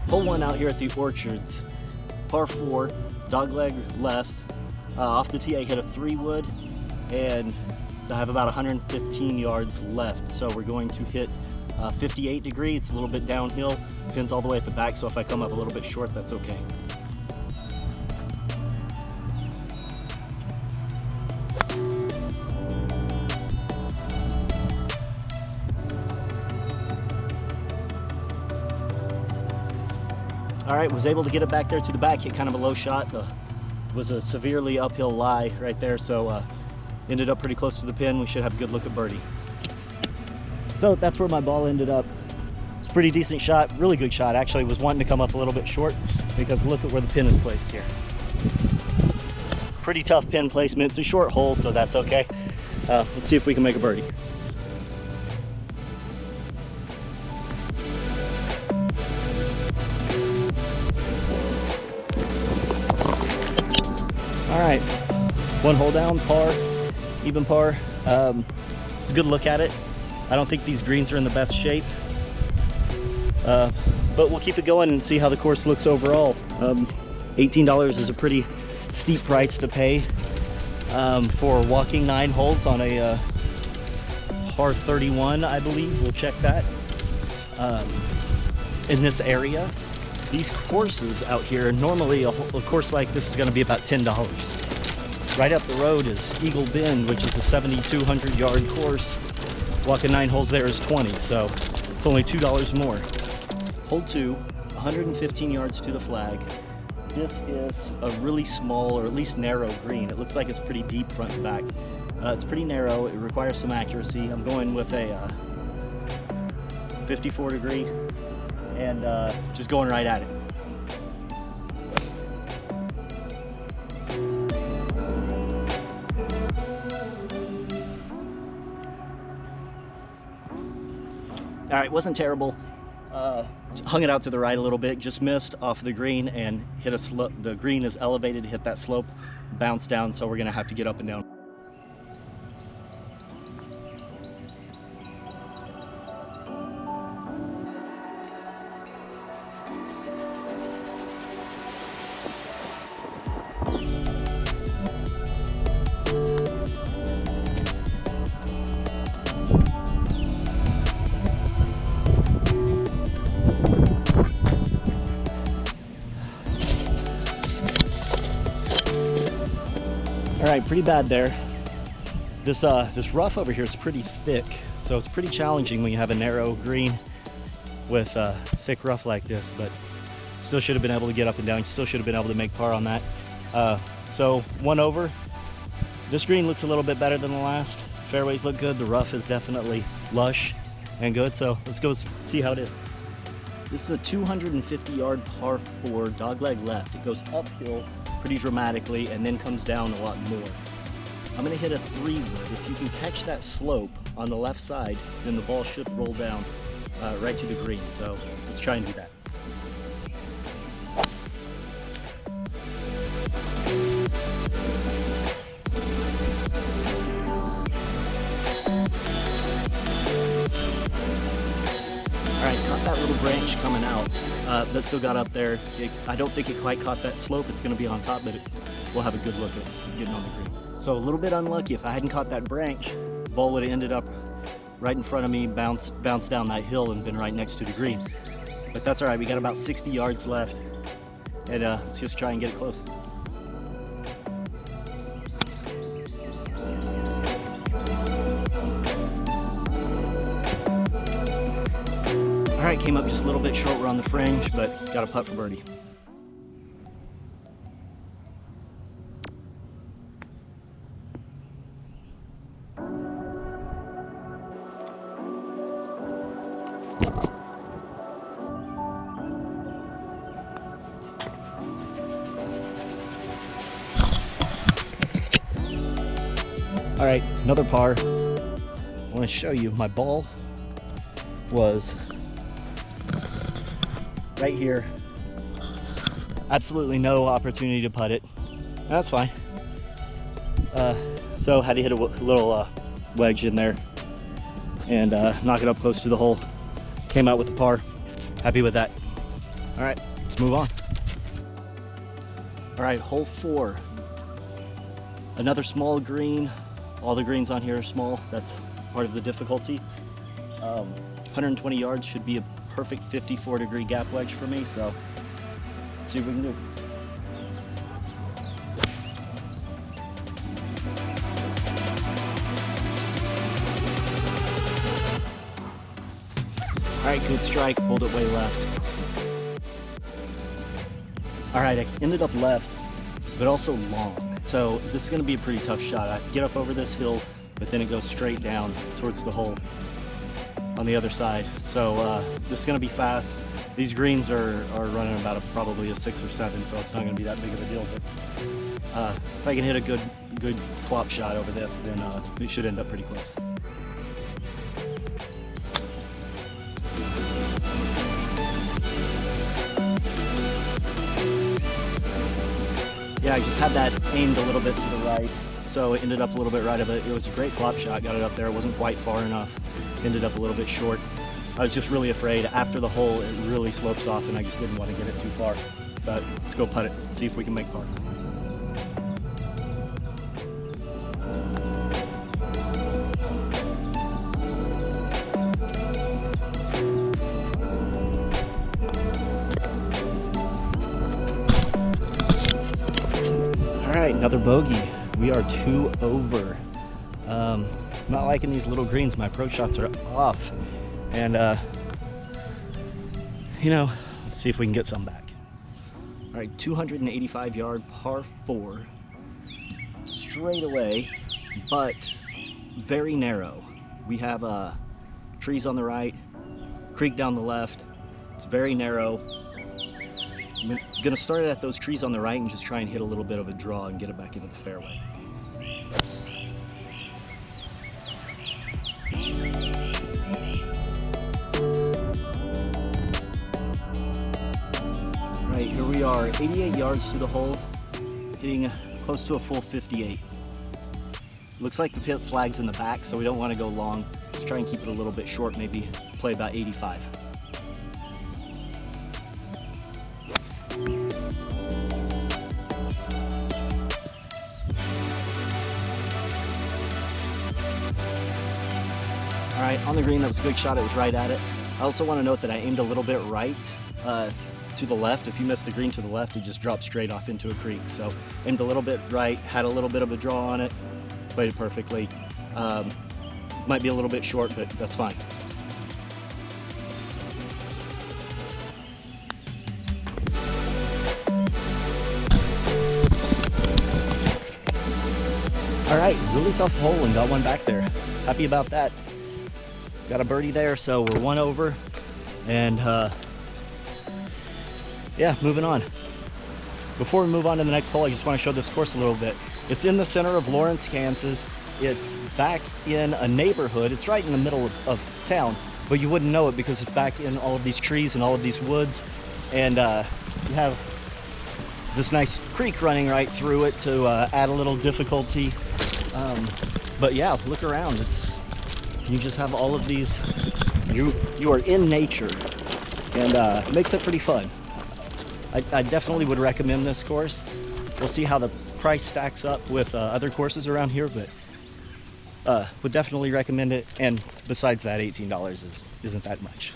Hole 1 out here at the Orchards, par 4, dogleg left. Off the tee I hit a 3-wood, and I have about 115 yards left. So we're going to hit 58 degree. It's a little bit downhill, pins all the way at the back, so if I come up a little bit short, that's okay. All right, was able to get it back there to the back, hit kind of a low shot. Was a severely uphill lie right there, so ended up pretty close to the pin. We should have a good look at birdie. So that's where my ball ended up. It's a pretty decent shot, really good shot. Actually, was wanting to come up a little bit short because look at where the pin is placed here. Pretty tough pin placement. It's a short hole, so that's okay. Let's see if we can make a birdie. All right, one hole down, par, even par. It's a good look at it. I don't think these greens are in the best shape, but we'll keep it going and see how the course looks overall. $18 is a pretty steep price to pay for walking 9 holes on a par 31, I believe. We'll check that. In this area. These courses out here, normally a course like this is going to be about $10. Right up the road is Eagle Bend, which is a 7,200 yard course. Walking 9 holes there is 20, so it's only $2 more. Hole 2, 115 yards to the flag. This is a really small, or at least narrow green. It looks like it's pretty deep front to back. It's pretty narrow, it requires some accuracy. I'm going with a 54 degree. And just going right at it. All right, wasn't terrible. Hung it out to the right a little bit, just missed off the green and hit a slope. The green is elevated, hit that slope, bounced down, so we're gonna have to get up and down. All right, pretty bad there. This rough over here is pretty thick, so it's pretty challenging when you have a narrow green with thick rough like this, but still should have been able to get up and down. Still should have been able to make par on that. So 1 over. This green looks a little bit better than the last. Fairways look good. The rough is definitely lush and good, so let's go see how it is. This is a 250 yard par 4 dogleg left. It goes uphill pretty dramatically and then comes down a lot more. I'm gonna hit a 3-wood. If you can catch that slope on the left side, then the ball should roll down right to the green. So let's try and do that. All right, caught that little branch coming out, but still got up there. I don't think it quite caught that slope. It's going to be on top, but we'll have a good look at getting on the green. So a little bit unlucky. If I hadn't caught that branch, the ball would have ended up right in front of me, bounced down that hill and been right next to the green. But that's all right. We got about 60 yards left, and let's just try and get it close. All right, came up just a little bit short. We're on the fringe, but got a putt for birdie. All right, another par. I want to show you my ball was right here. Absolutely no opportunity to putt it. That's fine. So had to hit a little wedge in there and knock it up close to the hole. Came out with a par. Happy with that. All right, let's move on. All right, hole 4. Another small green. All the greens on here are small. That's part of the difficulty. 120 yards should be a perfect 54-degree gap wedge for me, so let's see what we can do. All right, good strike, pulled it way left. All right, I ended up left, but also long. So this is gonna be a pretty tough shot. I have to get up over this hill, but then it goes straight down towards the hole on the other side. So this is gonna be fast. These greens are running about probably a 6 or 7, so it's not gonna be that big of a deal. But if I can hit a good flop shot over this, then it should end up pretty close. Yeah, I just had that aimed a little bit to the right, so it ended up a little bit right of it. It was a great flop shot, got it up there. It wasn't quite far enough, ended up a little bit short. I was just really afraid after the hole it really slopes off and I just didn't want to get it too far. But let's go putt it, see if we can make par. All right, another bogey. We are 2 over. Not liking these little greens. My approach shots are off. And, you know, let's see if we can get some back. All right, 285 yard par 4. Straight away, but very narrow. We have trees on the right, creek down the left. It's very narrow. I'm gonna start at those trees on the right and just try and hit a little bit of a draw and get it back into the fairway. All right, here we are, 88 yards to the hole, hitting close to a full 58. Looks like the pit flag's in the back, so we don't want to go long. Let's try and keep it a little bit short, maybe play about 85. All right, on the green, that was a good shot. It was right at it. I also want to note that I aimed a little bit right to the left. If you miss the green to the left, you just drop straight off into a creek. So aimed a little bit right, had a little bit of a draw on it, played it perfectly. Might be a little bit short, but that's fine. All right, really tough hole and got one back there. Happy about that. Got a birdie there, so we're 1 over. And yeah, moving on. Before we move on to the next hole, I just want to show this course a little bit. It's in the center of Lawrence, Kansas. It's back in a neighborhood. It's right in the middle of town, but you wouldn't know it because it's back in all of these trees and all of these woods. And you have this nice creek running right through it to add a little difficulty. But yeah, look around. You just have all of these. You are in nature, and it makes it pretty fun. I definitely would recommend this course. We'll see how the price stacks up with other courses around here, but would definitely recommend it. And besides that, $18 isn't that much.